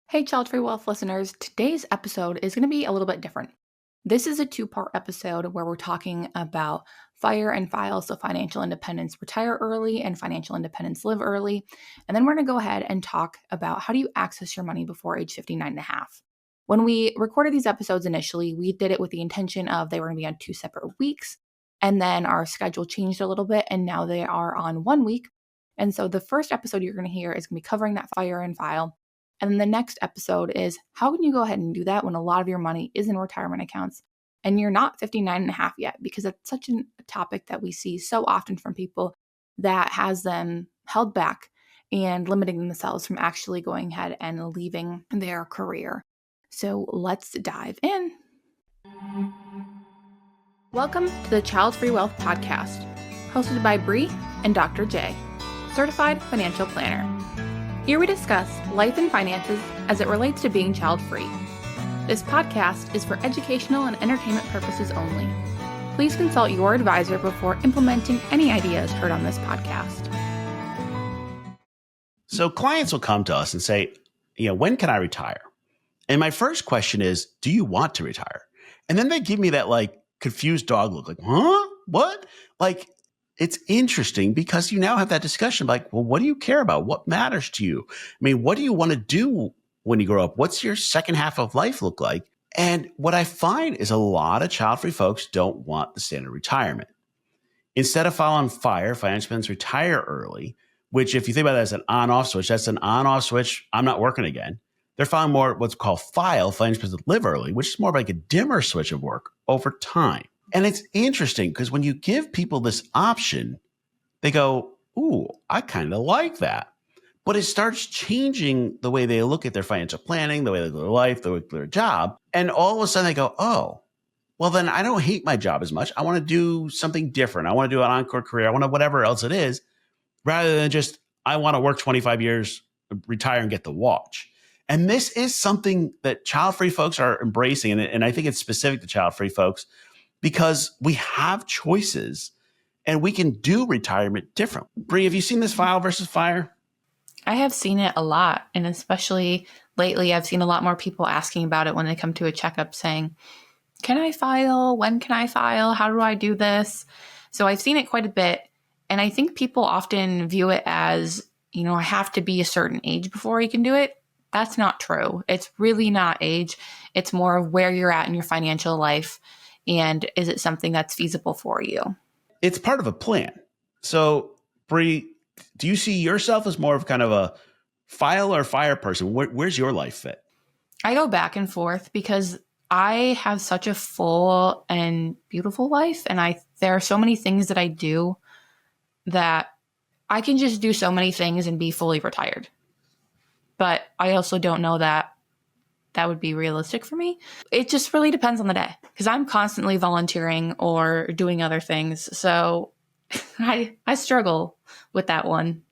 Hey, Child Free Wealth listeners. Today's episode is going to be a little bit different. This is a two-part episode where we're talking about FIRE and FILE, so financial independence, retire early, and financial independence, live early. And then we're going to go ahead and talk about how do you access your money before age 59 and a half. When we recorded these episodes initially, we did it with the intention of they were going to be on 2 separate weeks. And then our schedule changed a little bit, and now they are on 1 week. And so the first episode you're going to hear is going to be covering that FIRE and FILE. And then the next episode is how can you go ahead and do that when a lot of your money is in retirement accounts and you're not 59 and a half yet, because that's such a topic that we see so often from people that has them held back and limiting themselves from actually going ahead and leaving their career. So let's dive in. Welcome to the Child Free Wealth Podcast, hosted by Bree and Dr. J, Certified Financial Planner. Here we discuss life and finances as it relates to being child-free. This podcast is for educational and entertainment purposes only. Please consult your advisor before implementing any ideas heard on this podcast. So clients will come to us and say, when can I retire? And my first question is, do you want to retire? And then they give me that confused dog look, huh? What? It's interesting because you now have that discussion well, what do you care about? What matters to you? I mean, what do you want to do when you grow up? What's your second half of life look like? And what I find is a lot of child-free folks don't want the standard retirement. Instead of following FIRE, financial independence, retire early, which if you think about that as an on-off switch, that's an on-off switch, I'm not working again. They're following more what's called FILE, financial independence, live early, which is more like a dimmer switch of work over time. And it's interesting because when you give people this option, they go, ooh, I kind of like that. But it starts changing the way they look at their financial planning, the way they look at their life, the way they look at their job. And all of a sudden they go, oh, well, then I don't hate my job as much. I want to do something different. I want to do an encore career. I want to whatever else it is, rather than just, I want to work 25 years, retire and get the watch. And this is something that child-free folks are embracing. And I think it's specific to child-free folks, because we have choices and we can do retirement different. Bree, have you seen this FILE versus FIRE? I have seen it a lot. And especially lately, I've seen a lot more people asking about it when they come to a checkup saying, can I file? When can I file? How do I do this? So I've seen it quite a bit. And I think people often view it as, I have to be a certain age before you can do it. That's not true. It's really not age. It's more of where you're at in your financial life. And is it something that's feasible for you? It's part of a plan. So, Bree, do you see yourself as more of kind of a FILE or FIRE person? Where's your life fit? I go back and forth because I have such a full and beautiful life. And there are so many things that I do that I can just do so many things and be fully retired. But I also don't know that would be realistic for me. It just really depends on the day because I'm constantly volunteering or doing other things. So I struggle with that one.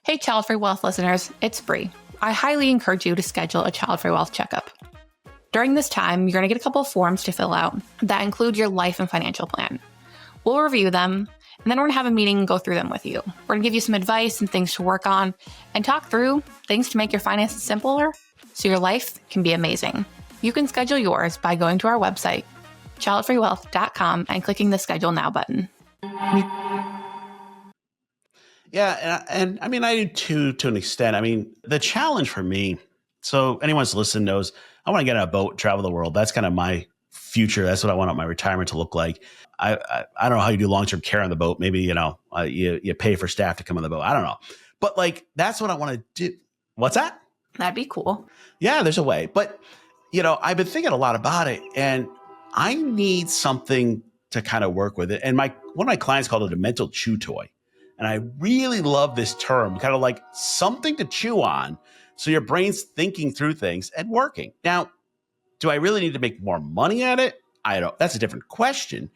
Hey, Child Free Wealth listeners, it's Bree. I highly encourage you to schedule a Child Free Wealth checkup. During this time, you're going to get a couple of forms to fill out that include your life and financial plan. We'll review them, and then we're going to have a meeting and go through them with you. We're going to give you some advice and things to work on and talk through things to make your finances simpler so your life can be amazing. You can schedule yours by going to our website, childfreewealth.com, and clicking the Schedule Now button. Yeah, and I mean, I do too, to an extent. I mean, the challenge for me, so anyone who's listening knows, I want to get on a boat, travel the world. That's kind of my future. That's what I want my retirement to look like. I don't know how you do long-term care on the boat. Maybe, you pay for staff to come on the boat. I don't know. But that's what I want to do. What's that? That'd be cool. Yeah, there's a way. But, I've been thinking a lot about it and I need something to kind of work with it. And one of my clients called it a mental chew toy. And I really love this term, kind of like something to chew on. So your brain's thinking through things and working. Now, do I really need to make more money at it? I don't. That's a different question.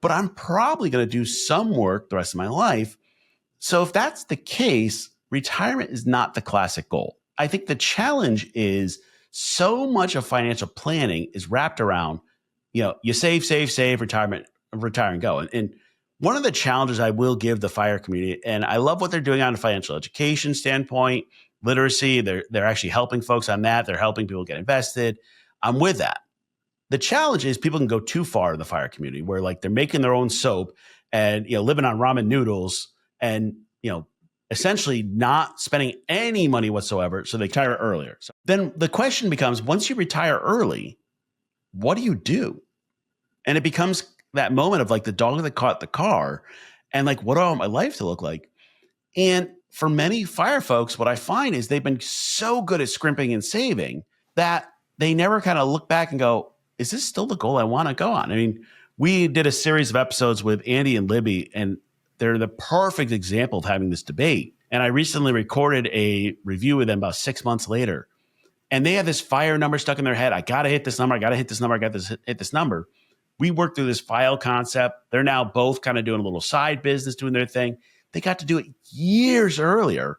But I'm probably going to do some work the rest of my life. So if that's the case, retirement is not the classic goal. I think the challenge is so much of financial planning is wrapped around, you save, retire and go. And one of the challenges I will give the FIRE community, and I love what they're doing on a financial education standpoint, literacy. They're actually helping folks on that. They're helping people get invested. I'm with that. The challenge is people can go too far in the FIRE community where like they're making their own soap and, living on ramen noodles and, essentially not spending any money whatsoever. So they retire earlier. So then the question becomes, once you retire early, what do you do? And it becomes that moment of like the dog that caught the car and like, what do I want my life to look like? And for many FIRE folks, what I find is they've been so good at scrimping and saving that they never kind of look back and go, is this still the goal I want to go on? I mean, we did a series of episodes with Andy and Libby, and they're the perfect example of having this debate. And I recently recorded a review with them about 6 months later. And they have this FIRE number stuck in their head. I got to hit this number. I got to hit this number. I got to hit this number. We worked through this file concept. They're now both kind of doing a little side business, doing their thing. They got to do it years earlier,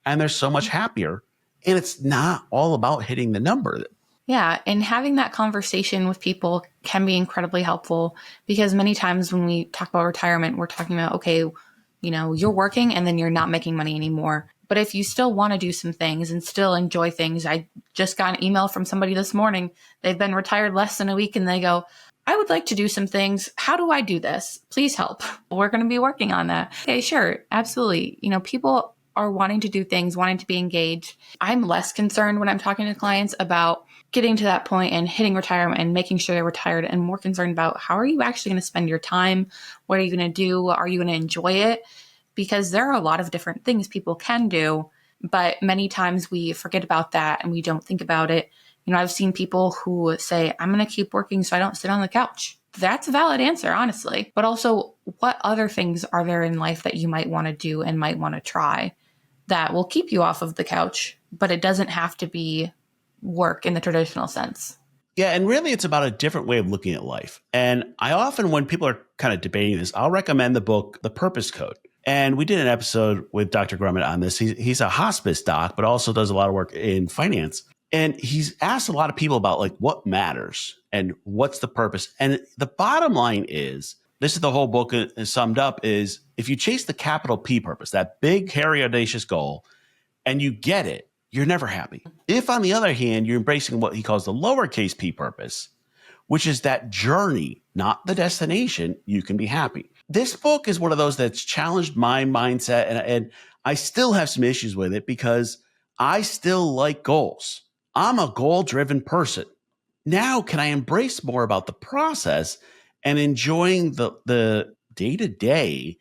and they're so much happier. And it's not all about hitting the number. Yeah, and having that conversation with people can be incredibly helpful because many times when we talk about retirement, we're talking about, okay, you're working and then you're not making money anymore. But if you still want to do some things and still enjoy things, I just got an email from somebody this morning. They've been retired less than a week and they go, I would like to do some things. How do I do this? Please help. We're going to be working on that. Okay, sure. Absolutely. People are wanting to do things, wanting to be engaged. I'm less concerned when I'm talking to clients about getting to that point and hitting retirement and making sure they're retired, and more concerned about how are you actually going to spend your time? What are you going to do? Are you going to enjoy it? Because there are a lot of different things people can do, but many times we forget about that and we don't think about it. I've seen people who say, I'm going to keep working so I don't sit on the couch. That's a valid answer, honestly. But also, what other things are there in life that you might want to do and might want to try that will keep you off of the couch, but it doesn't have to be work in the traditional sense? Yeah, and really it's about a different way of looking at life. And I often, when people are kind of debating this, I'll recommend the book, The Purpose Code. And we did an episode with Dr. Grummett on this. He's a hospice doc, but also does a lot of work in finance. And he's asked a lot of people about like what matters and what's the purpose. And the bottom line is, this is the whole book is summed up, is if you chase the capital P purpose, that big, hairy, audacious goal, and you get it, you're never happy. If, on the other hand, you're embracing what he calls the lowercase p purpose, which is that journey, not the destination, you can be happy. This book is one of those that's challenged my mindset, and I still have some issues with it because I still like goals. I'm a goal-driven person. Now, can I embrace more about the process and enjoying the day-to-day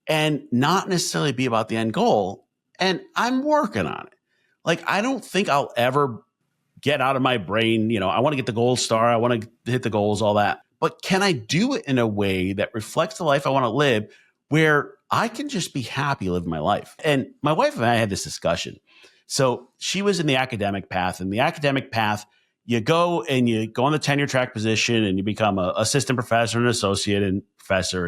and not necessarily be about the end goal? And I'm working on it. Like, I don't think I'll ever get out of my brain, I want to get the gold star, I want to hit the goals, all that. But can I do it in a way that reflects the life I want to live where I can just be happy living my life? And my wife and I had this discussion. So she was in the academic path, and the academic path, you go on the tenure track position and you become an assistant professor, an associate and professor.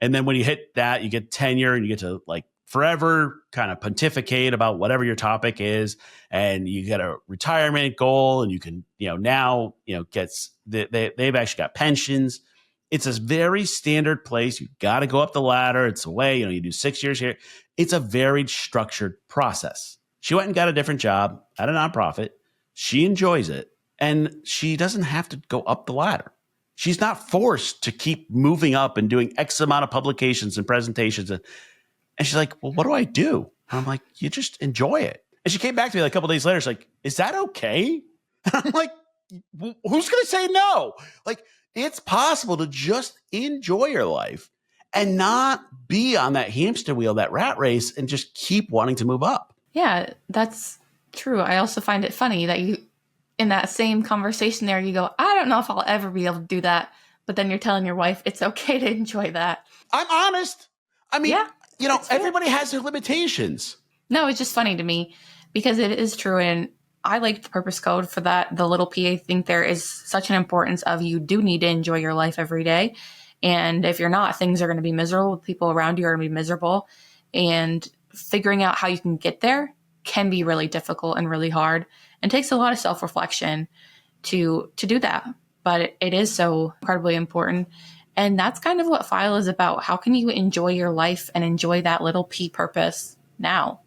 And then when you hit that, you get tenure and you get to like forever kind of pontificate about whatever your topic is. And you get a retirement goal and you can, now, they've actually got pensions. It's a very standard place. You got to go up the ladder. It's a way, you do 6 years here. It's a very structured process. She went and got a different job at a nonprofit. She enjoys it. And she doesn't have to go up the ladder. She's not forced to keep moving up and doing X amount of publications and presentations. And she's like, well, what do I do? And I'm like, you just enjoy it. And she came back to me like a couple of days later. She's like, is that okay? And I'm like, who's going to say no? Like, it's possible to just enjoy your life and not be on that hamster wheel, that rat race, and just keep wanting to move up. Yeah, that's true. I also find it funny that you, in that same conversation there, you go, I don't know if I'll ever be able to do that. But then you're telling your wife it's okay to enjoy that. I'm honest. I mean, yeah, everybody has their limitations. No, it's just funny to me because it is true. And I like the purpose code for that. The little P, I think there is such an importance of you do need to enjoy your life every day. And if you're not, things are going to be miserable. People around you are going to be miserable. And figuring out how you can get there can be really difficult and really hard and takes a lot of self-reflection to do that. But it is so incredibly important. And that's kind of what FILE is about. How can you enjoy your life and enjoy that little P purpose now?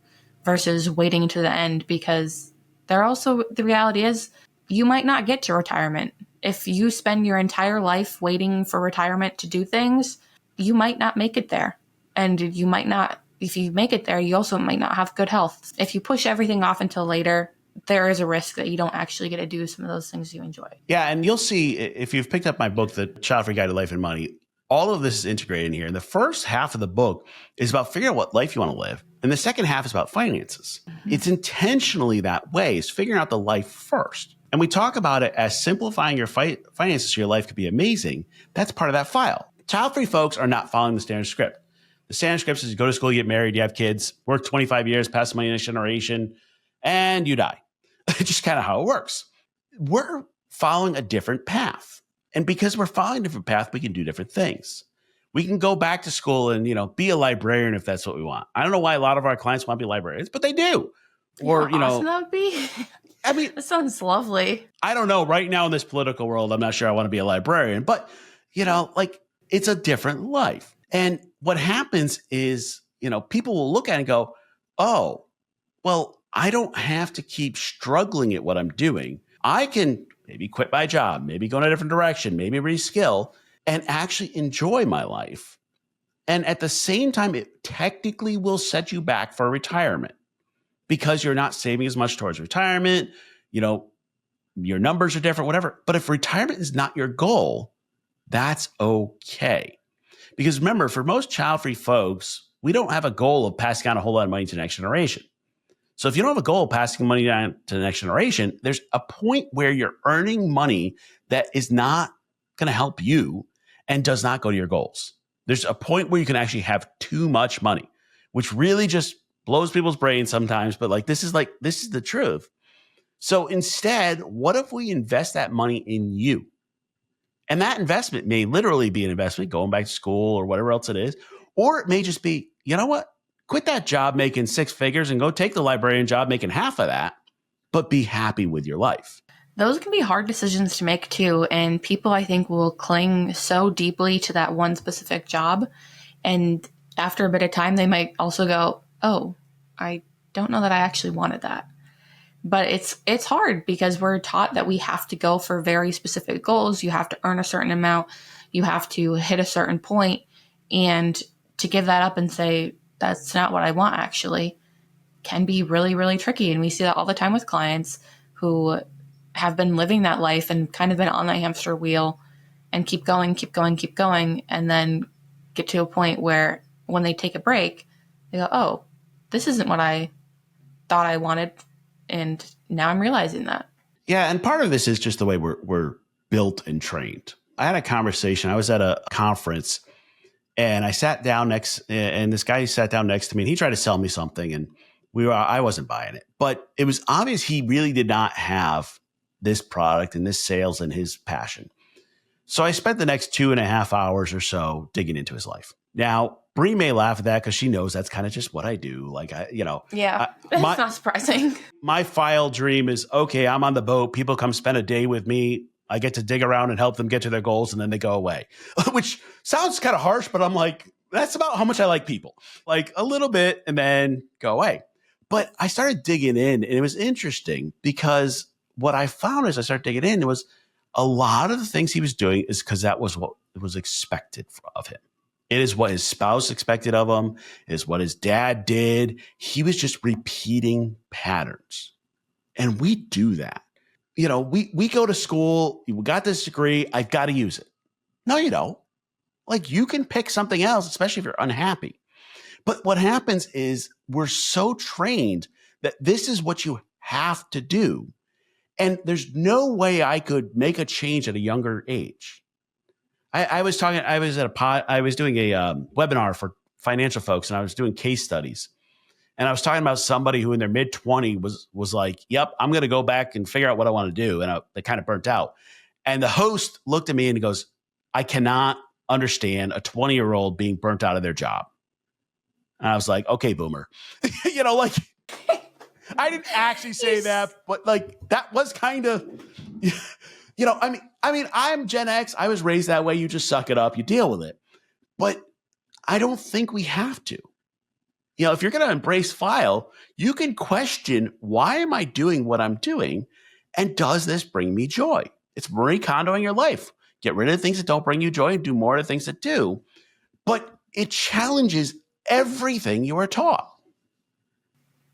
versus waiting to the end, because the reality is you might not get to retirement. If you spend your entire life waiting for retirement to do things, you might not make it there. And you might not, if you make it there, you also might not have good health. If you push everything off until later, there is a risk that you don't actually get to do some of those things you enjoy. Yeah, and you'll see if you've picked up my book, The Child-Free Guide to Life and Money, all of this is integrated in here. And the first half of the book is about figuring out what life you want to live. And the second half is about finances. Mm-hmm. It's intentionally that way. It's figuring out the life first. And we talk about it as simplifying your finances so your life could be amazing. That's part of that file. Child-free folks are not following the standard script. The standard script is you go to school, you get married, you have kids, work 25 years, pass the money to the next generation, and you die. It's just kind of how it works. We're following a different path. And because we're following a different path, we can do different things. We can go back to school and, be a librarian if that's what we want. I don't know why a lot of our clients want to be librarians, but they do. Or, awesome that would be. I mean, that sounds lovely. I don't know. Right now in this political world, I'm not sure I want to be a librarian, but, it's a different life. And what happens is, people will look at it and go, oh, well, I don't have to keep struggling at what I'm doing. I can maybe quit my job, maybe go in a different direction, maybe reskill, and actually enjoy my life. And at the same time, it technically will set you back for retirement because you're not saving as much towards retirement. Your numbers are different, whatever. But if retirement is not your goal, that's okay. Because remember, for most child-free folks, we don't have a goal of passing on a whole lot of money to the next generation. So if you don't have a goal of passing money down to the next generation, there's a point where you're earning money that is not going to help you and does not go to your goals. There's a point where you can actually have too much money, which really just blows people's brains sometimes. But this is the truth. So instead, what if we invest that money in you? And that investment may literally be an investment going back to school or whatever else it is. Or it may just be, you know what? Quit that job making 6 figures and go take the librarian job making half of that, but be happy with your life. Those can be hard decisions to make too. And people, I think, will cling so deeply to that one specific job. And after a bit of time, they might also go, oh, I don't know that I actually wanted that. But it's hard because we're taught that we have to go for very specific goals. You have to earn a certain amount. You have to hit a certain point. And to give that up and say, that's not what I want, actually, can be really, really tricky. And we see that all the time with clients who have been living that life and kind of been on that hamster wheel and keep going, and then get to a point where when they take a break, they go, oh, this isn't what I thought I wanted. And now I'm realizing that. Yeah. And part of this is just the way we're built and trained. I had a conversation. I was at a conference and I sat down and this guy sat down next to me and he tried to sell me something and I wasn't buying it, but it was obvious he really did not have this product and this sales and his passion. So I spent the next 2.5 hours or so digging into his life. Now, Bree may laugh at that because she knows that's kind of just what I do. Yeah, it's not surprising. My file dream is, okay, I'm on the boat. People come spend a day with me. I get to dig around and help them get to their goals, and then they go away, which sounds kind of harsh, but I'm like, that's about how much I like people, like a little bit and then go away. But I started digging in, and it was interesting because what I found as I started digging in, it was a lot of the things he was doing is because that was what was expected of him. It is what his spouse expected of him. It is what his dad did. He was just repeating patterns. And we do that. We go to school. We got this degree. I've got to use it. No, you don't. You can pick something else, especially if you're unhappy. But what happens is we're so trained that this is what you have to do. And there's no way I could make a change at a younger age. I was doing a webinar for financial folks, and I was doing case studies. And I was talking about somebody who in their mid-20s was like, yep, I'm going to go back and figure out what I want to do. And they kind of burnt out. And the host looked at me and he goes, I cannot understand a 20-year-old being burnt out of their job. And I was like, okay, boomer. I didn't actually say that, but that was kind of, I mean, I'm Gen X. I was raised that way. You just suck it up. You deal with it. But I don't think we have to. If you're going to embrace file, you can question, why am I doing what I'm doing? And does this bring me joy? It's Marie Kondoing your life. Get rid of the things that don't bring you joy and do more of the things that do. But it challenges everything you are taught.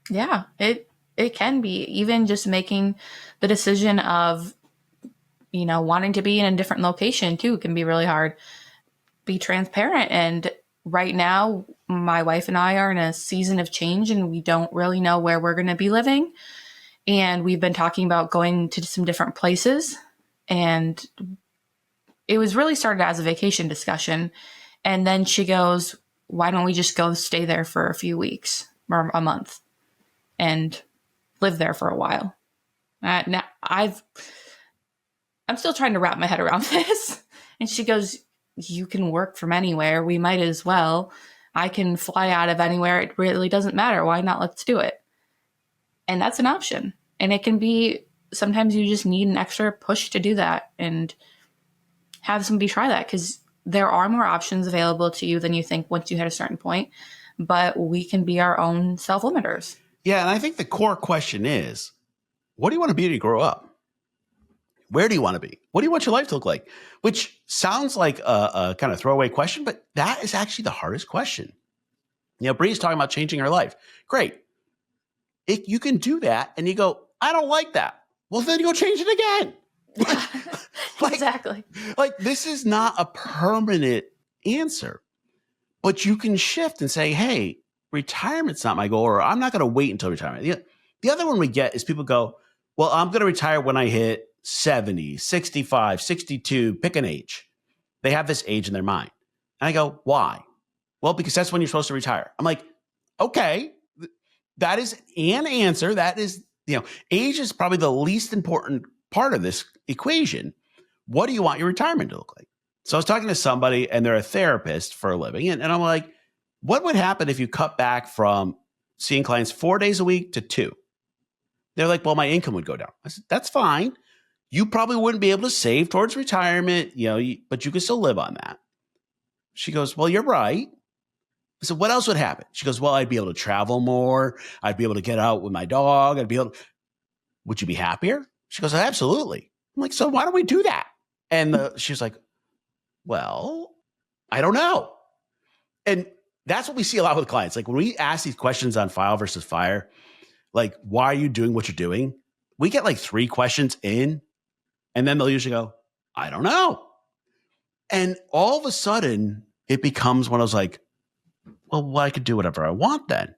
Yeah, it can be. Even just making the decision of, wanting to be in a different location too can be really hard. Be transparent. And right now, my wife and I are in a season of change and we don't really know where we're going to be living. And we've been talking about going to some different places. And it was really started as a vacation discussion. And then she goes, why don't we just go stay there for a few weeks or a month and live there for a while? Now I'm still trying to wrap my head around this. And she goes, you can work from anywhere. We might as well. I can fly out of anywhere. It really doesn't matter. Why not? Let's do it. And that's an option. And it can be, sometimes you just need an extra push to do that and have somebody try that, because there are more options available to you than you think once you hit a certain point. But we can be our own self-limiters. Yeah, and I think the core question is, what do you want to be when you grow up? Where do you want to be? What do you want your life to look like? Which sounds like a kind of throwaway question, but that is actually the hardest question. Bree's talking about changing her life. Great. If you can do that and you go, I don't like that. Well, then you go change it again. Exactly. Like, this is not a permanent answer, but you can shift and say, hey, retirement's not my goal, or I'm not going to wait until retirement. The other one we get is people go, well, I'm going to retire when I hit 70, 65, 62, pick an age. They have this age in their mind. And I go, why? Well, because that's when you're supposed to retire. I'm like, okay, that is an answer. That is, age is probably the least important part of this equation. What do you want your retirement to look like? So I was talking to somebody and they're a therapist for a living. And I'm like, what would happen if you cut back from seeing clients 4 days a week to 2? They're like, well, my income would go down. I said, that's fine. You probably wouldn't be able to save towards retirement, but you could still live on that. She goes, well, you're right. I said, what else would happen? She goes, well, I'd be able to travel more. I'd be able to get out with my dog. Would you be happier? She goes, absolutely. I'm like, so why don't we do that? And she's like, well, I don't know. And that's what we see a lot with clients. Like when we ask these questions on file versus fire, like, why are you doing what you're doing? We get like 3 questions in, and then they'll usually go, I don't know. And all of a sudden it becomes one of those like, well, I could do whatever I want then.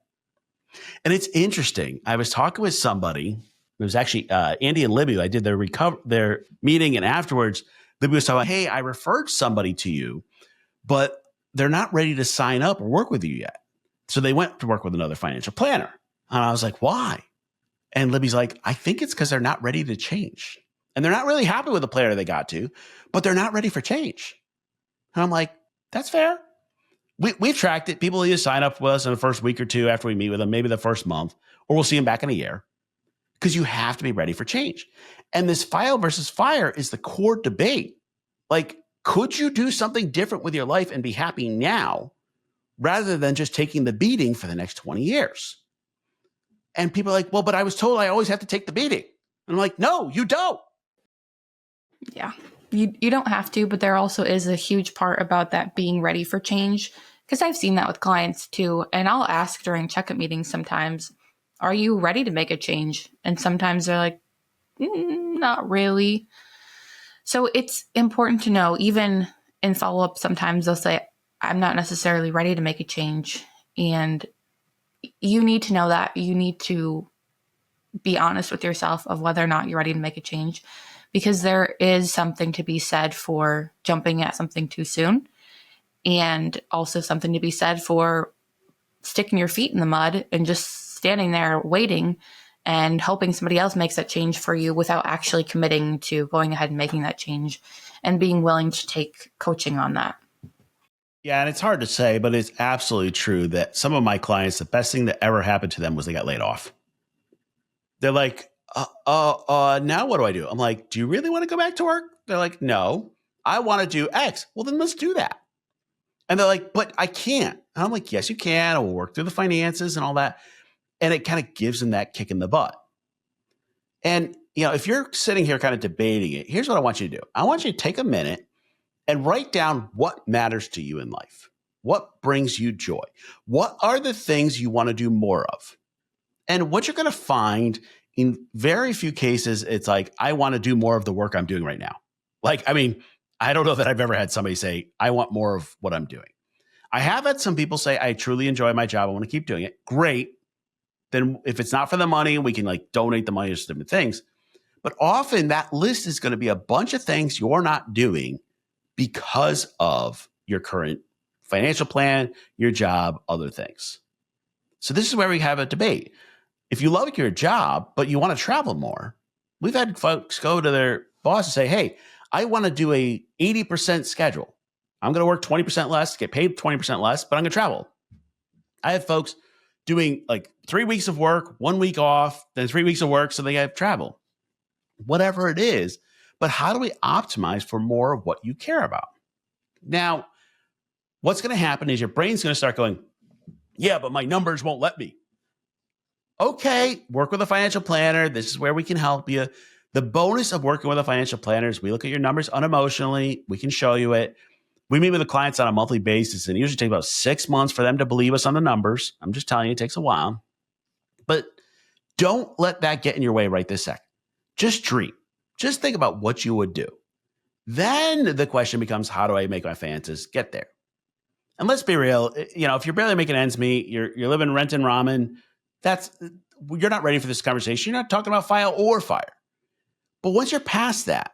And it's interesting. I was talking with somebody. It was actually Andy and Libby. I did their meeting, and afterwards, Libby was talking about, hey, I referred somebody to you, but they're not ready to sign up or work with you yet. So they went to work with another financial planner. And I was like, why? And Libby's like, I think it's because they're not ready to change. And they're not really happy with the planner they got to, but they're not ready for change. And I'm like, that's fair. We've tracked it. People either sign up with us in the first week or 2 after we meet with them, maybe the first month, or we'll see them back in a year, because you have to be ready for change. And this file versus fire is the core debate. Like, could you do something different with your life and be happy now rather than just taking the beating for the next 20 years? And people are like, well, but I was told I always have to take the beating. And I'm like, no, you don't. Yeah, you don't have to, but there also is a huge part about that being ready for change, because I've seen that with clients too. And I'll ask during checkup meetings sometimes, are you ready to make a change? And sometimes they're like, not really. So it's important to know, even in follow-up, sometimes they'll say, I'm not necessarily ready to make a change. And you need to know that. You need to be honest with yourself of whether or not you're ready to make a change, because there is something to be said for jumping at something too soon, and also something to be said for sticking your feet in the mud and just standing there waiting and hoping somebody else makes that change for you without actually committing to going ahead and making that change and being willing to take coaching on that. Yeah, and it's hard to say, but it's absolutely true that some of my clients, the best thing that ever happened to them was they got laid off. They're like, now what do I do? I'm like, do you really want to go back to work? They're like, no, I want to do X. Well, then let's do that. And they're like, but I can't. And I'm like, yes, you can. We'll work through the finances and all that. And it kind of gives them that kick in the butt. And, if you're sitting here kind of debating it, here's what I want you to do. I want you to take a minute and write down what matters to you in life. What brings you joy? What are the things you want to do more of? And what you're going to find in very few cases, it's like, I want to do more of the work I'm doing right now. I don't know that I've ever had somebody say, I want more of what I'm doing. I have had some people say, I truly enjoy my job. I want to keep doing it. Great. Then if it's not for the money, we can donate the money to different things. But often that list is going to be a bunch of things you're not doing because of your current financial plan, your job, other things. So this is where we have a debate. If you love your job, but you want to travel more, we've had folks go to their boss and say, hey, I want to do a 80% schedule. I'm going to work 20% less, get paid 20% less, but I'm going to travel. I have folks doing 3 weeks of work, 1 week off, then 3 weeks of work, so they have travel. Whatever it is, but how do we optimize for more of what you care about? Now, what's going to happen is your brain's going to start going, yeah, but my numbers won't let me. Okay, work with a financial planner. This is where we can help you. The bonus of working with a financial planner is we look at your numbers unemotionally. We can show you it. We meet with the clients on a monthly basis, and it usually takes about 6 months for them to believe us on the numbers. I'm just telling you, it takes a while. But don't let that get in your way right this second. Just dream. Just think about what you would do. Then the question becomes, how do I make my finances get there? And let's be real, if you're barely making ends meet, you're living rent and ramen, you're not ready for this conversation. You're not talking about file or fire. But once you're past that,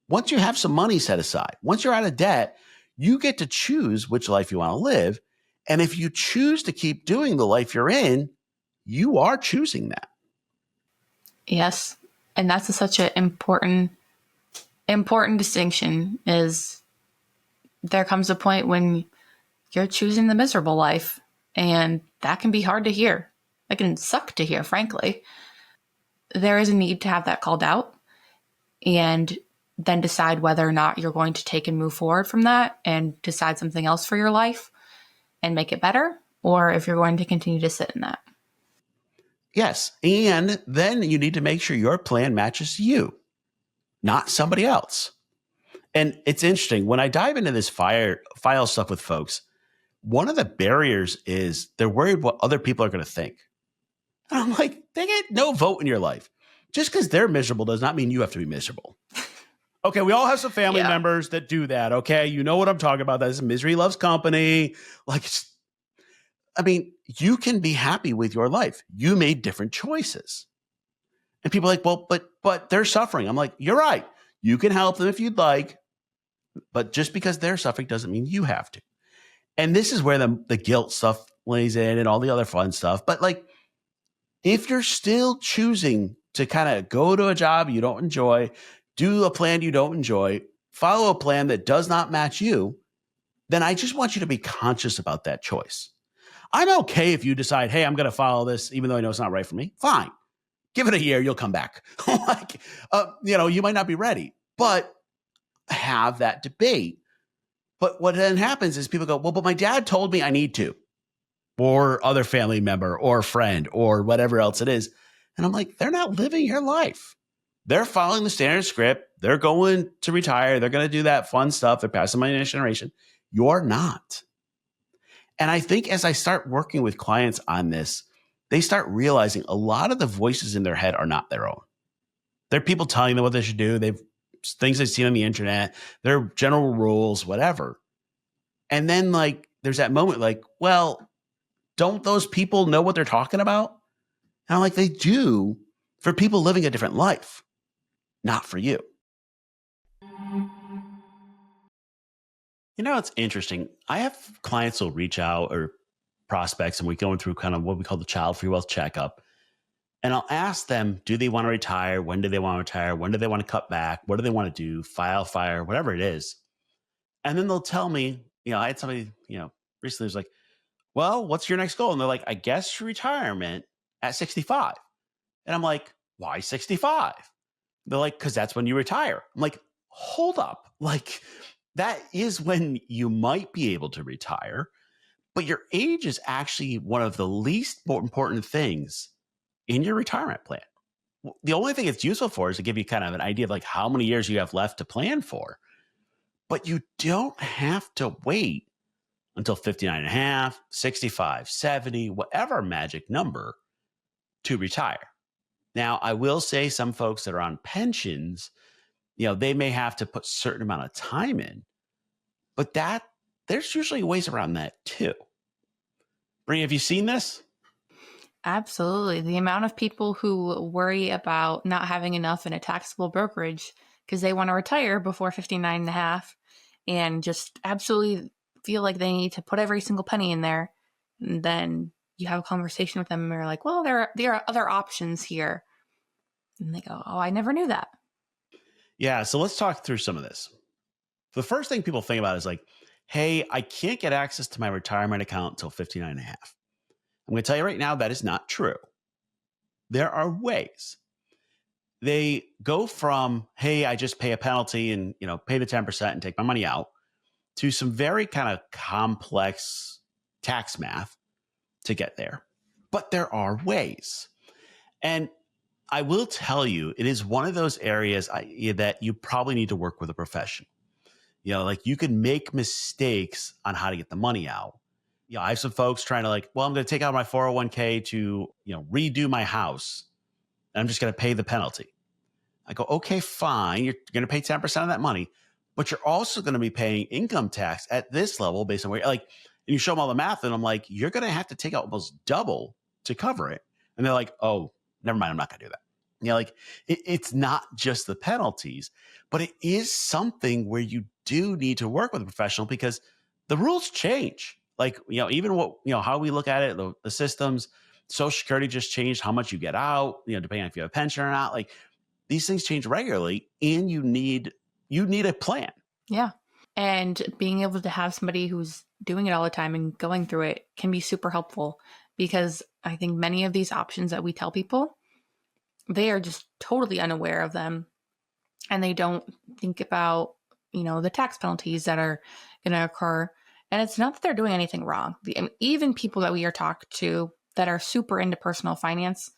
once you have some money set aside, once you're out of debt, you get to choose which life you want to live. And if you choose to keep doing the life you're in, you are choosing that. Yes. And that's such an important distinction is there comes a point when you're choosing the miserable life, and that can be hard to hear. It can suck to hear, frankly. There is a need to have that called out and then decide whether or not you're going to take and move forward from that and decide something else for your life and make it better, or if you're going to continue to sit in that. Yes. And then you need to make sure your plan matches you, not somebody else. And it's interesting. When I dive into this file stuff with folks, one of the barriers is they're worried what other people are going to think. And I'm like, they get no vote in your life. Just because they're miserable does not mean you have to be miserable. Okay, we all have some family members that do that, okay? You know what I'm talking about. That is misery loves company. You can be happy with your life. You made different choices. And people are like, well, but they're suffering. I'm like, you're right. You can help them if you'd like. But just because they're suffering doesn't mean you have to. And this is where the guilt stuff lays in and all the other fun stuff. But if you're still choosing to kind of go to a job you don't enjoy, do a plan you don't enjoy, follow a plan that does not match you, then I just want you to be conscious about that choice. I'm okay if you decide, hey, I'm going to follow this, even though I know it's not right for me. Fine. Give it a year. You'll come back. You might not be ready, but have that debate. But what then happens is people go, well, but my dad told me I need to, or other family member or friend or whatever else it is. And I'm like, they're not living your life. They're following the standard script. They're going to retire. They're going to do that fun stuff. They're passing my next generation. You're not. And I think as I start working with clients on this, they start realizing a lot of the voices in their head are not their own. They're people telling them what they should do. Things they've seen on the internet, their general rules, whatever. And then there's that moment well, don't those people know what they're talking about? And I'm like, they do for people living a different life, not for you. It's interesting. I have clients who'll reach out or prospects, and we're going through kind of what we call the child free wealth checkup. And I'll ask them, do they want to retire? When do they want to retire? When do they want to cut back? What do they want to do? Fire, whatever it is. And then they'll tell me, I had somebody, recently was like, well, what's your next goal? And they're like, I guess retirement at 65. And I'm like, why 65? They're like, because that's when you retire. I'm like, hold up. that is when you might be able to retire, but your age is actually one of the least important things in your retirement plan. The only thing it's useful for is to give you kind of an idea of like how many years you have left to plan for. But you don't have to wait until 59 and a half, 65, 70, whatever magic number to retire. Now, I will say some folks that are on pensions, they may have to put a certain amount of time in, but there's usually ways around that too. Bree, have you seen this? Absolutely. The amount of people who worry about not having enough in a taxable brokerage because they want to retire before 59 and a half and just absolutely feel like they need to put every single penny in there. And then you have a conversation with them and they're like, well, there are other options here. And they go, oh, I never knew that. Yeah. So let's talk through some of this. The first thing people think about is like, hey, I can't get access to my retirement account until 59 and a half. I'm going to tell you right now, that is not true. There are ways. They go from, hey, I just pay a penalty and, pay the 10% and take my money out, to some very kind of complex tax math to get there. But there are ways. And I will tell you, it is one of those areas that you probably need to work with a professional. Like you can make mistakes on how to get the money out. I have some folks trying to I'm going to take out my 401k to, redo my house. And I'm just going to pay the penalty. I go, okay, fine. You're going to pay 10% of that money, but you're also going to be paying income tax at this level based on where and you show them all the math and I'm like, you're going to have to take out almost double to cover it. And they're like, oh, never mind. I'm not going to do that. It's not just the penalties, but it is something where you do need to work with a professional because the rules change. Even what, how we look at it, the systems, Social Security just changed how much you get out, depending on if you have a pension or not. These things change regularly and you need a plan. Yeah. And being able to have somebody who's doing it all the time and going through it can be super helpful because I think many of these options that we tell people, they are just totally unaware of them and they don't think about, the tax penalties that are going to occur. And it's not that they're doing anything wrong. Even people that we are talking to that are super into personal finance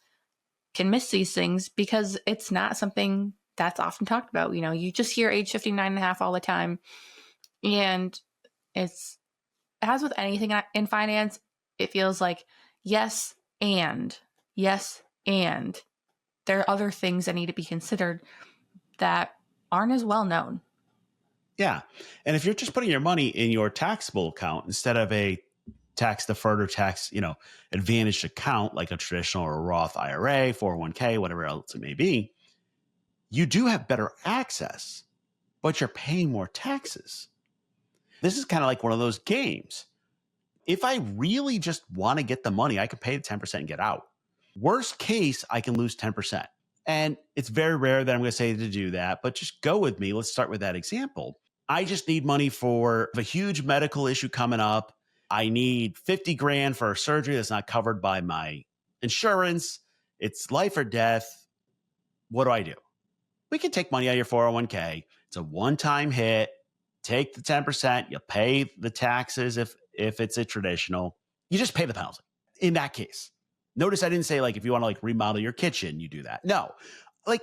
can miss these things because it's not something that's often talked about. You just hear age 59 and a half all the time. And as with anything in finance, it feels like yes, and there are other things that need to be considered that aren't as well known. Yeah. And if you're just putting your money in your taxable account instead of a tax deferred or tax, advantaged account like a traditional or a Roth IRA, 401k, whatever else it may be, you do have better access, but you're paying more taxes. This is kind of like one of those games. If I really just want to get the money, I can pay the 10% and get out. Worst case, I can lose 10%. And it's very rare that I'm going to say to do that, but just go with me. Let's start with that example. I just need money for a huge medical issue coming up. I need 50 grand for a surgery that's not covered by my insurance. It's life or death. What do? We can take money out of your 401k. It's a one-time hit. Take the 10%. You pay the taxes if it's a traditional. You just pay the penalty in that case. Notice I didn't say if you want to remodel your kitchen, you do that. No,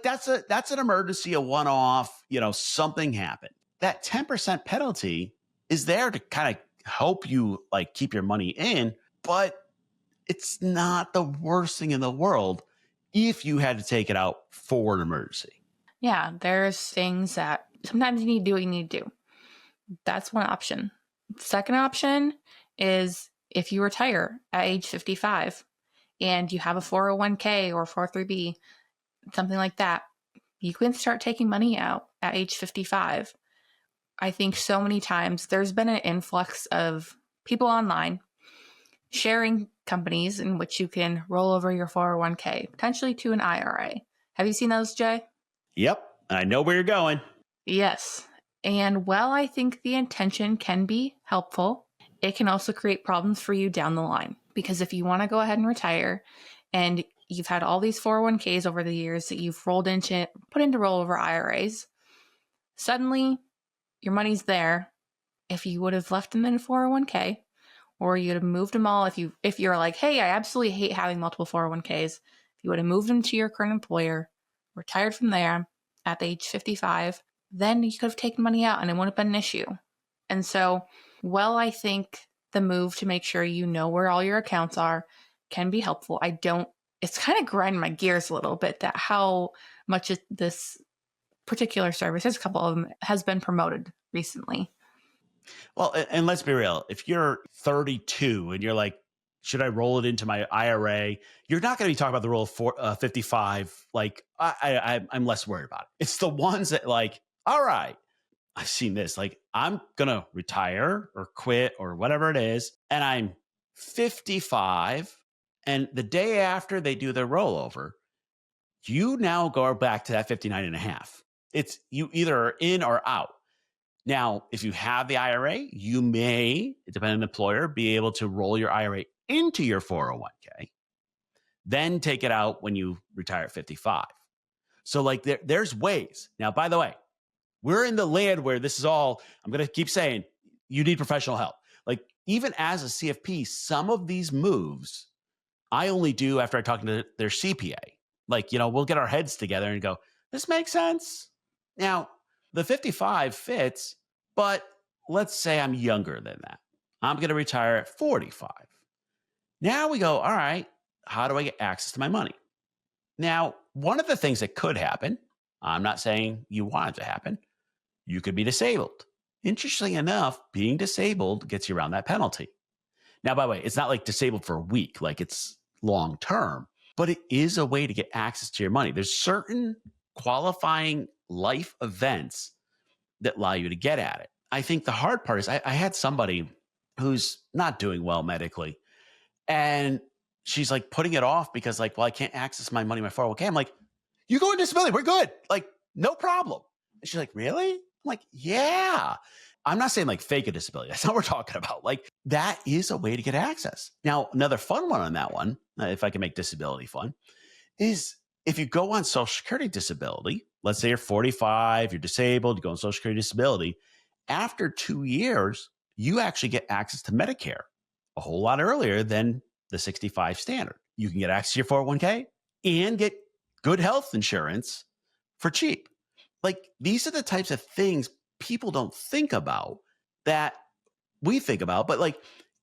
that's an emergency, a one-off, something happened. That 10% penalty is there to kind of help you keep your money in, but it's not the worst thing in the world if you had to take it out for an emergency. Yeah, there's things that sometimes you need to do what you need to do. That's one option. Second option is if you retire at age 55 and you have a 401k or 403b, something like that, you can start taking money out at age 55. I think so many times there's been an influx of people online sharing companies in which you can roll over your 401k, potentially to an IRA. Have you seen those, Jay? Yep. I know where you're going. Yes. And while I think the intention can be helpful, it can also create problems for you down the line. Because if you want to go ahead and retire and you've had all these 401ks over the years that you've put into rollover IRAs, suddenly your money's there. If you would have left them in a 401k, or you'd have moved them all, if you're like, hey, I absolutely hate having multiple 401ks, if you would have moved them to your current employer, retired from there at the age 55, then you could have taken money out and it wouldn't have been an issue. And so, while I think the move to make sure you know where all your accounts are can be helpful, it's kind of grinding my gears a little bit that how much this particular service, there's a couple of them, has been promoted recently. Well, and let's be real. If you're 32 and you're like, should I roll it into my IRA? You're not going to be talking about the rule of 55. Like, I'm less worried about it. It's the ones that like, all right, I've seen this. Like, I'm going to retire or quit or whatever it is. And I'm 55. And the day after they do their rollover, you now go back to that 59 and a half. It's you either are in or out. Now, if you have the IRA, you may, depending on the employer, be able to roll your IRA into your 401k, then take it out when you retire at 55. So like there's ways. Now, by the way, we're in the land where this is all, I'm going to keep saying, you need professional help. Like even as a CFP, some of these moves, I only do after I talk to their CPA. Like, we'll get our heads together and go, this makes sense. Now, the 55 fits, but let's say I'm younger than that. I'm going to retire at 45. Now we go, all right, how do I get access to my money? Now, one of the things that could happen, I'm not saying you want it to happen, you could be disabled. Interestingly enough, being disabled gets you around that penalty. Now, by the way, it's not like disabled for a week, like it's long term, but it is a way to get access to your money. There's certain qualifying life events that allow you to get at it. I think the hard part is I had somebody who's not doing well medically, and she's like putting it off because like, well, I can't access my money, my 401k. I'm like, you go on disability, we're good. Like, no problem. And she's like, really? I'm like, yeah. I'm not saying like fake a disability. That's not what we're talking about. Like that is a way to get access. Now, another fun one on that one, if I can make disability fun, is if you go on Social Security disability, let's say you're 45, you're disabled, you go on Social Security disability, after 2 years, you actually get access to Medicare a whole lot earlier than the 65 standard. You can get access to your 401k and get good health insurance for cheap. Like these are the types of things people don't think about that we think about, but like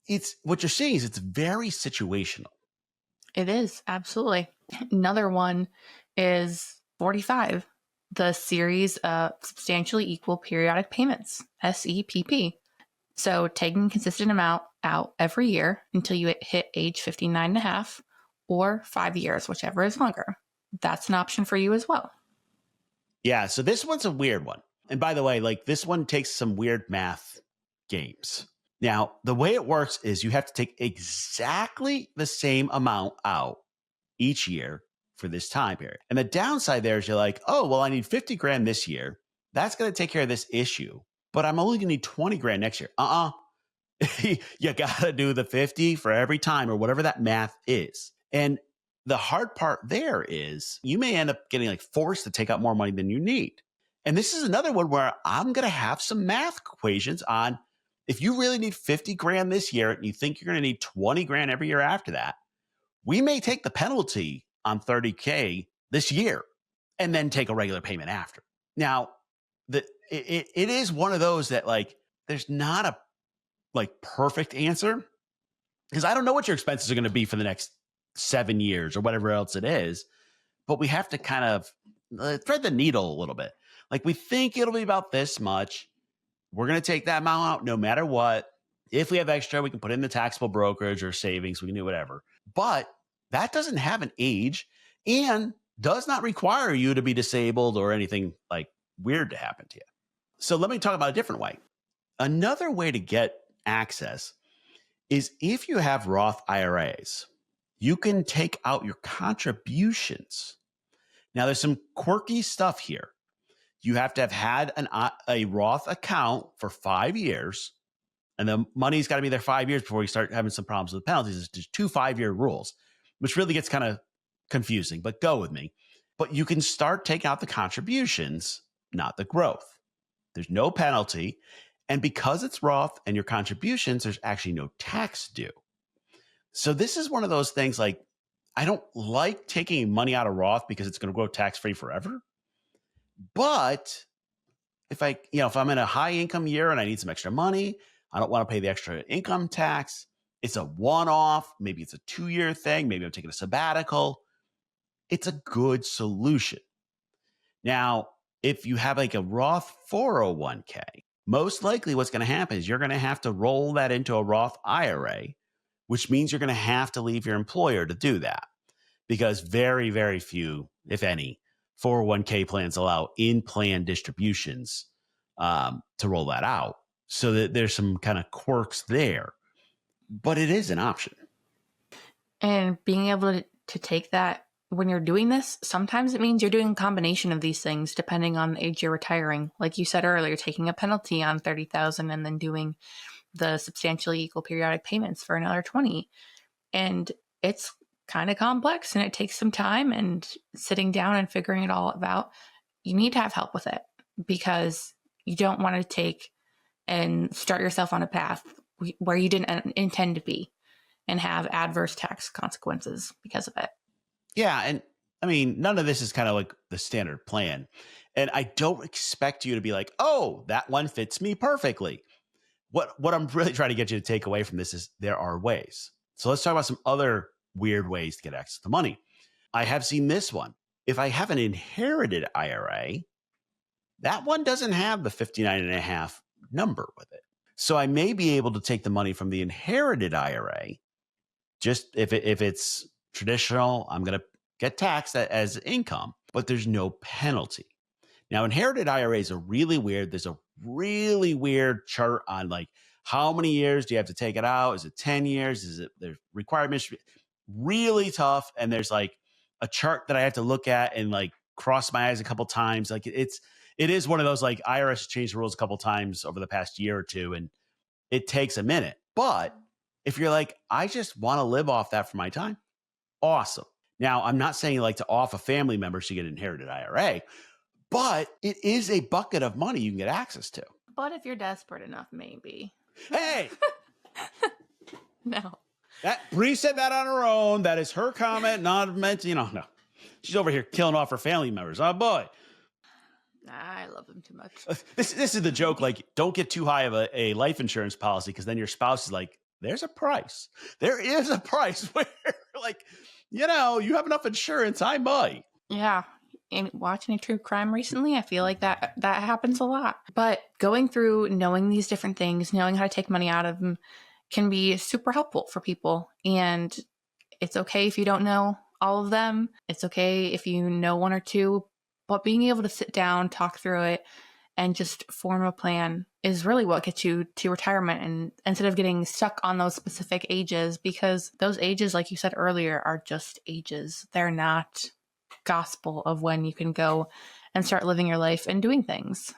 it's what you're seeing is it's very situational. It is, absolutely. Another one is 45, the series of substantially equal periodic payments, SEPP. So taking a consistent amount out every year until you hit age 59 and a half or 5 years, whichever is longer. That's an option for you as well. Yeah, so this one's a weird one. And by the way, like this one takes some weird math games. Now, the way it works is you have to take exactly the same amount out each year for this time period. And the downside there is you're like, oh, well, I need 50 grand this year. That's going to take care of this issue, but I'm only going to need 20 grand next year. You got to do the 50 for every time or whatever that math is. And the hard part there is you may end up getting like forced to take out more money than you need. And this is another one where I'm going to have some math equations on if you really need 50 grand this year and you think you're going to need 20 grand every year after that, we may take the penalty on 30K this year and then take a regular payment after. Now, it is one of those that like, there's not a like perfect answer because I don't know what your expenses are going to be for the next 7 years or whatever else it is, but we have to kind of thread the needle a little bit. Like we think it'll be about this much. We're going to take that amount out no matter what. If we have extra, we can put in the taxable brokerage or savings. We can do whatever. But that doesn't have an age and does not require you to be disabled or anything like weird to happen to you. So let me talk about a different way. Another way to get access is if you have Roth IRAs, you can take out your contributions. Now, there's some quirky stuff here. You have to have had a Roth account for 5 years, and the money's got to be there 5 years before you start having some problems with the penalties. There's 2 5-year rules, which really gets kind of confusing, but go with me. But you can start taking out the contributions, not the growth. There's no penalty. And because it's Roth and your contributions, there's actually no tax due. So this is one of those things like, I don't like taking money out of Roth because it's going to grow tax-free forever. But if I'm in a high income year and I need some extra money, I don't want to pay the extra income tax. It's a one-off. Maybe it's a 2-year thing. Maybe I'm taking a sabbatical. It's a good solution. Now, if you have like a Roth 401k, most likely what's going to happen is you're going to have to roll that into a Roth IRA, which means you're going to have to leave your employer to do that because very, very few, if any, 401k plans allow in-plan distributions to roll that out. So that there's some kind of quirks there, but it is an option. And being able to take that when you're doing this, sometimes it means you're doing a combination of these things depending on the age you're retiring. Like you said earlier, taking a penalty on $30,000 and then doing the substantially equal periodic payments for another 20. And it's kind of complex and it takes some time and sitting down and figuring it all out. You need to have help with it because you don't want to take and start yourself on a path where you didn't intend to be and have adverse tax consequences because of it. Yeah. And I mean, none of this is kind of like the standard plan. And I don't expect you to be like, oh, that one fits me perfectly. What I'm really trying to get you to take away from this is there are ways. So let's talk about some other weird ways to get access to money. I have seen this one. If I have an inherited IRA, that one doesn't have the 59.5 number with it. So I may be able to take the money from the inherited IRA. Just if it's traditional, I'm going to get taxed as income, but there's no penalty. Now, inherited IRAs are really weird. There's a really weird chart on like how many years do you have to take it out? Is it 10 years? Is it the requirements? Really tough. And there's like a chart that I have to look at and like cross my eyes a couple times. Like it is one of those like IRS changed the rules a couple times over the past year or two, and it takes a minute. But if you're like, I just want to live off that for my time, awesome. Now, I'm not saying like to off a family member so you get an inherited IRA, but it is a bucket of money you can get access to. But if you're desperate enough, maybe. Hey! No. Bree said that on her own. That is her comment, not meant to, no. She's over here killing off her family members. Oh, boy. I love them too much. This is the joke. Like, don't get too high of a life insurance policy because then your spouse is like, there's a price. There is a price where, like, you have enough insurance, I might. Yeah. And watching a true crime recently, I feel like that happens a lot. But going through knowing these different things, knowing how to take money out of them can be super helpful for people. And it's okay if you don't know all of them. It's okay if you know one or two, but being able to sit down, talk through it, and just form a plan is really what gets you to retirement. And instead of getting stuck on those specific ages, because those ages, like you said earlier, are just ages. They're not gospel of when you can go and start living your life and doing things.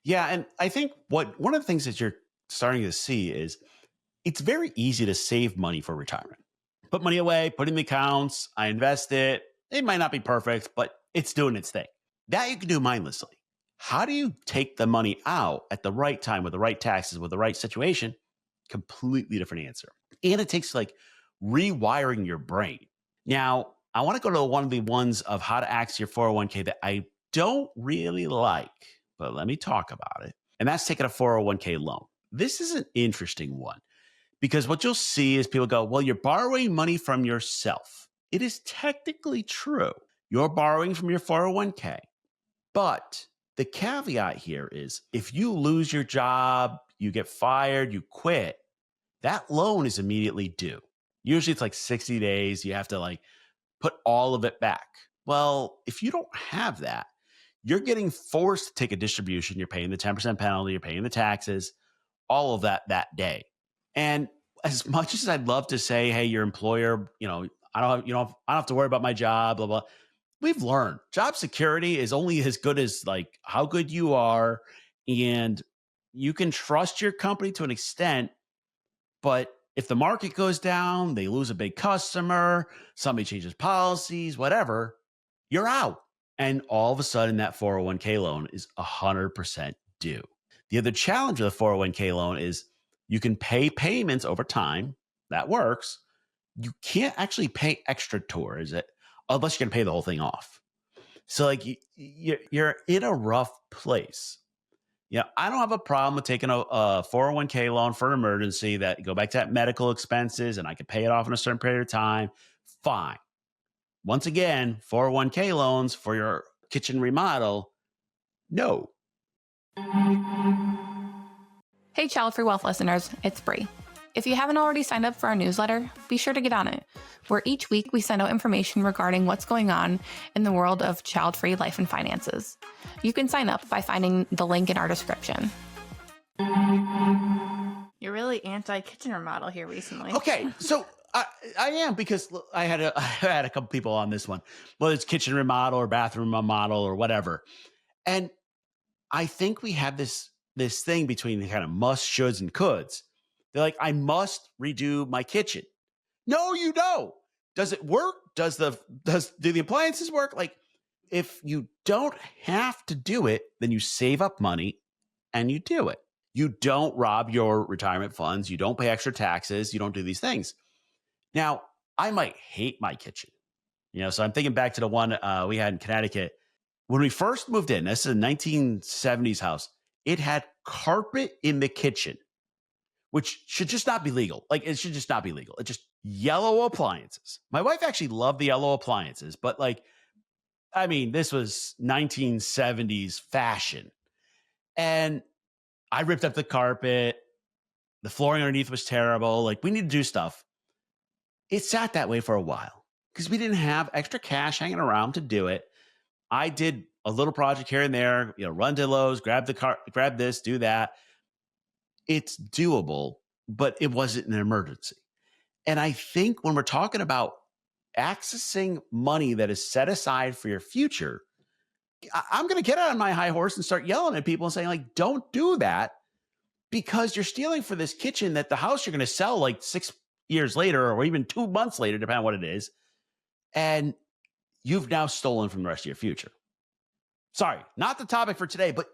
Yeah. And I think one of the things that you're starting to see is it's very easy to save money for retirement. Put money away, put in the accounts, I invest it. It might not be perfect, but it's doing its thing. That you can do mindlessly. How do you take the money out at the right time with the right taxes, with the right situation? Completely different answer. And it takes like rewiring your brain. Now, I want to go to one of the ones of how to access your 401k that I don't really like, but let me talk about it. And that's taking a 401k loan. This is an interesting one because what you'll see is people go, well, you're borrowing money from yourself. It is technically true. You're borrowing from your 401k. But the caveat here is if you lose your job, you get fired, you quit, that loan is immediately due. Usually it's like 60 days. You have to like put all of it back. Well, if you don't have that, you're getting forced to take a distribution. You're paying the 10% penalty, you're paying the taxes, all of that day. And as much as I'd love to say, hey, your employer, I don't have to worry about my job, blah, blah. We've learned job security is only as good as like how good you are. And you can trust your company to an extent, but if the market goes down, they lose a big customer, somebody changes policies, whatever, you're out. And all of a sudden that 401k loan is 100% do. The other challenge with a 401k loan is you can pay payments over time. That works. You can't actually pay extra towards it unless you're going to pay the whole thing off. So like you're in a rough place. Yeah, I don't have a problem with taking a 401k loan for an emergency that go back to that medical expenses and I can pay it off in a certain period of time. Fine. Once again, 401k loans for your kitchen remodel, no. Hey, Child Free Wealth listeners, it's Bree. If you haven't already signed up for our newsletter, be sure to get on it, where each week we send out information regarding what's going on in the world of child-free life and finances. You can sign up by finding the link in our description. You're really anti-kitchen remodel here recently. Okay, so I am, because I had a couple people on this one, whether it's kitchen remodel or bathroom remodel or whatever. And I think we have this thing between the kind of must, shoulds, and coulds. They're like, I must redo my kitchen. No, you don't. Does it work? Do the appliances work? Like, if you don't have to do it, then you save up money and you do it. You don't rob your retirement funds. You don't pay extra taxes. You don't do these things. Now, I might hate my kitchen. So I'm thinking back to the one we had in Connecticut. When we first moved in, this is a 1970s house, it had carpet in the kitchen, which should just not be legal. Like, it should just not be legal. It's just yellow appliances. My wife actually loved the yellow appliances, but this was 1970s fashion. And I ripped up the carpet. The flooring underneath was terrible. Like, we need to do stuff. It sat that way for a while because we didn't have extra cash hanging around to do it. I did a little project here and there, run to Lowe's, grab this, do that. It's doable, but it wasn't an emergency. And I think when we're talking about accessing money that is set aside for your future, I'm going to get on my high horse and start yelling at people and saying, like, don't do that, because you're stealing for this kitchen that the house you're going to sell like 6 years later or even 2 months later, depending on what it is. And you've now stolen from the rest of your future. Sorry, not the topic for today, but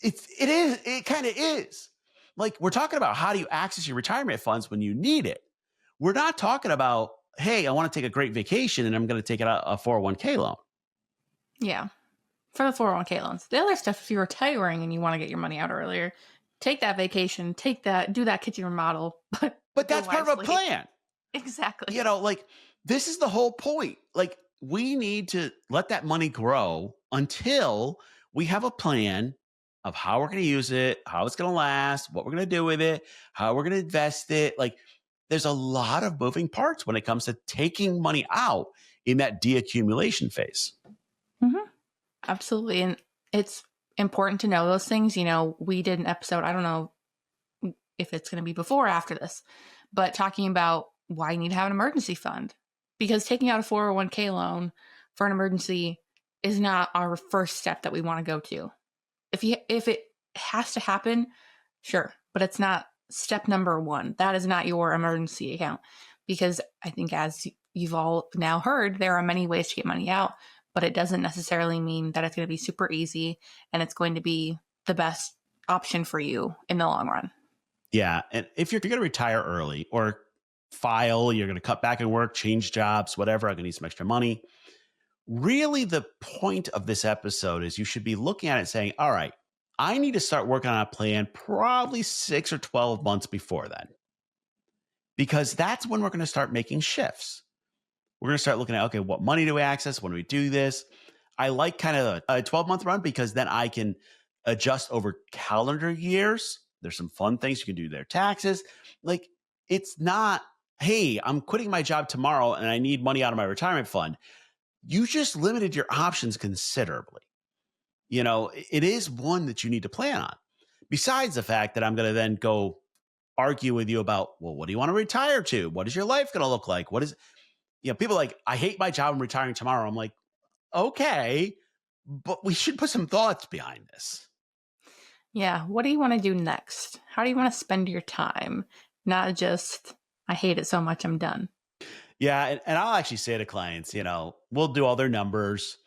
it kind of is. Like, we're talking about how do you access your retirement funds when you need it. We're not talking about, hey, I want to take a great vacation and I'm going to take out a 401k loan. Yeah, for the 401k loans. The other stuff, if you're retiring and you want to get your money out earlier, take that vacation, do that kitchen remodel. But that's part of a plan. Exactly. This is the whole point. Like, we need to let that money grow until we have a plan of how we're going to use it, how it's going to last, what we're going to do with it, how we're going to invest it. Like, there's a lot of moving parts when it comes to taking money out in that deaccumulation phase. Mm-hmm. Absolutely. And it's important to know those things. We did an episode, I don't know if it's going to be before or after this, but talking about why you need to have an emergency fund, because taking out a 401k loan for an emergency is not our first step that we want to go to. If it has to happen, sure, but it's not step number one. That is not your emergency account, because I think, as you've all now heard, there are many ways to get money out, but it doesn't necessarily mean that it's going to be super easy and it's going to be the best option for you in the long run. Yeah. And if you're going to retire early or file, you're going to cut back in work, change jobs, whatever, I'm going to need some extra money. Really, the point of this episode is you should be looking at it saying, all right, I need to start working on a plan probably 6 or 12 months before then, because that's when we're going to start making shifts. We're going to start looking at, okay, what money do we access? When do we do this? I like kind of a 12-month run, because then I can adjust over calendar years. There's some fun things you can do there. Taxes. Like, it's not, hey, I'm quitting my job tomorrow and I need money out of my retirement fund. You just limited your options considerably. It is one that you need to plan on. Besides the fact that I'm going to then go argue with you about, well, what do you want to retire to? What is your life going to look like? People are like, I hate my job, I'm retiring tomorrow. I'm like, okay, but we should put some thoughts behind this. Yeah. What do you want to do next? How do you want to spend your time? Not just, I hate it so much, I'm done. Yeah. And I'll actually say to clients, we'll do all their numbers.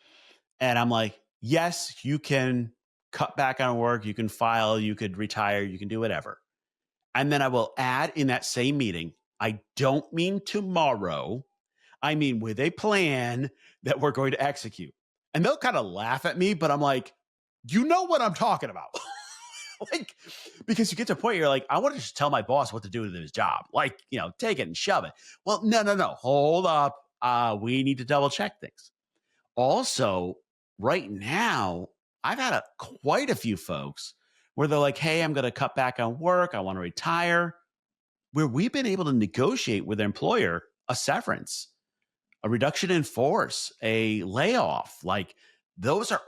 And I'm like, yes, you can cut back on work, you can file, you could retire, you can do whatever. And then I will add in that same meeting, I don't mean tomorrow, I mean with a plan that we're going to execute. And they'll kind of laugh at me, but I'm like, you know what I'm talking about. Like, because you get to a point, you're like, I want to just tell my boss what to do with his job. Like, take it and shove it. Well, no. Hold up. We need to double check things. Also, right now, I've had quite a few folks where they're like, hey, I'm going to cut back on work. I want to retire. Where we've been able to negotiate with their employer a severance, a reduction in force, a layoff. Like, those are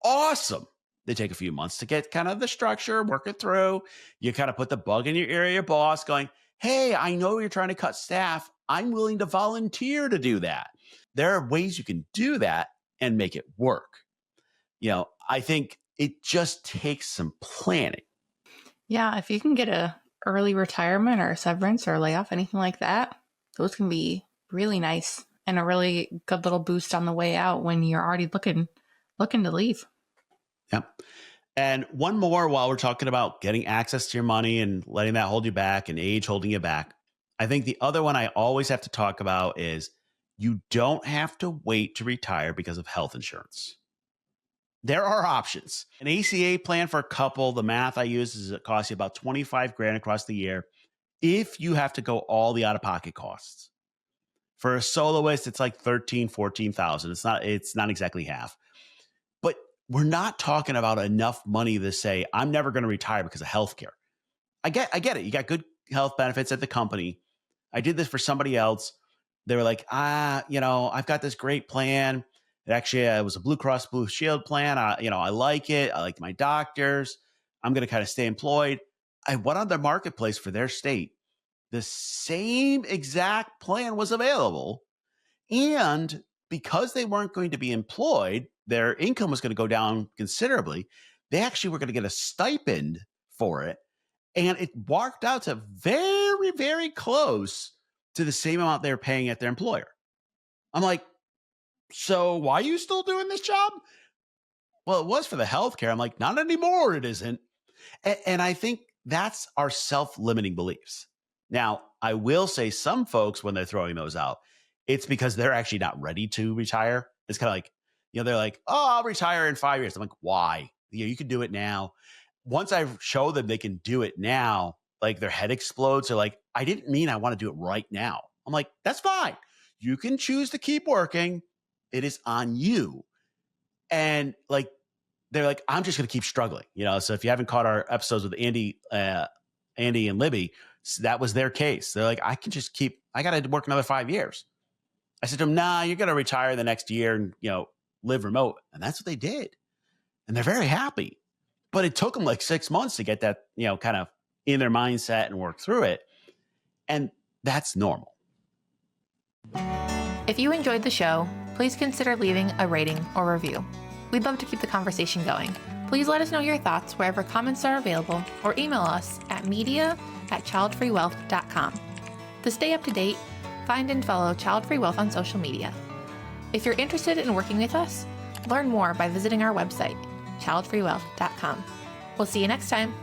awesome. They take a few months to get kind of the structure, work it through. You kind of put the bug in your ear of your boss going, hey, I know you're trying to cut staff. I'm willing to volunteer to do that. There are ways you can do that and make it work. I think it just takes some planning. Yeah, if you can get a early retirement or a severance or a layoff, anything like that, those can be really nice and a really good little boost on the way out when you're already looking to leave. Yep. And one more while we're talking about getting access to your money and letting that hold you back and age holding you back. I think the other one I always have to talk about is you don't have to wait to retire because of health insurance. There are options. An ACA plan for a couple, the math I use is it costs you about 25 grand across the year if you have to go all the out-of-pocket costs. For a soloist, it's like 13, 14,000. It's not exactly half. But we're not talking about enough money to say, I'm never going to retire because of healthcare. I get it. You got good health benefits at the company. I did this for somebody else. They were like, I've got this great plan. It was a Blue Cross Blue Shield plan. I like it. I like my doctors. I'm going to kind of stay employed. I went on the marketplace for their state. The same exact plan was available. And because they weren't going to be employed, their income was going to go down considerably. They actually were going to get a stipend for it. And it worked out to very, very close to the same amount they were paying at their employer. I'm like, so why are you still doing this job? Well, it was for the healthcare. I'm like, not anymore. It isn't. And I think that's our self-limiting beliefs. Now, I will say some folks, when they're throwing those out, it's because they're actually not ready to retire. It's kind of like, they're like, oh, I'll retire in 5 years. I'm like, why? You can do it now. Once I show them they can do it now, like their head explodes. They're like, I didn't mean I want to do it right now. I'm like, that's fine. You can choose to keep working. It is on you. And like, they're like, I'm just going to keep struggling. So if you haven't caught our episodes with Andy and Libby, that was their case. They're like, I got to work another 5 years. I said to them, nah, you're going to retire the next year and, live remote. And that's what they did. And they're very happy. But it took them like 6 months to get that, kind of in their mindset and work through it. And that's normal. If you enjoyed the show, please consider leaving a rating or review. We'd love to keep the conversation going. Please let us know your thoughts wherever comments are available or email us at media@childfreewealth.com. To stay up to date, find and follow Child Free Wealth on social media. If you're interested in working with us, learn more by visiting our website, childfreewealth.com. We'll see you next time.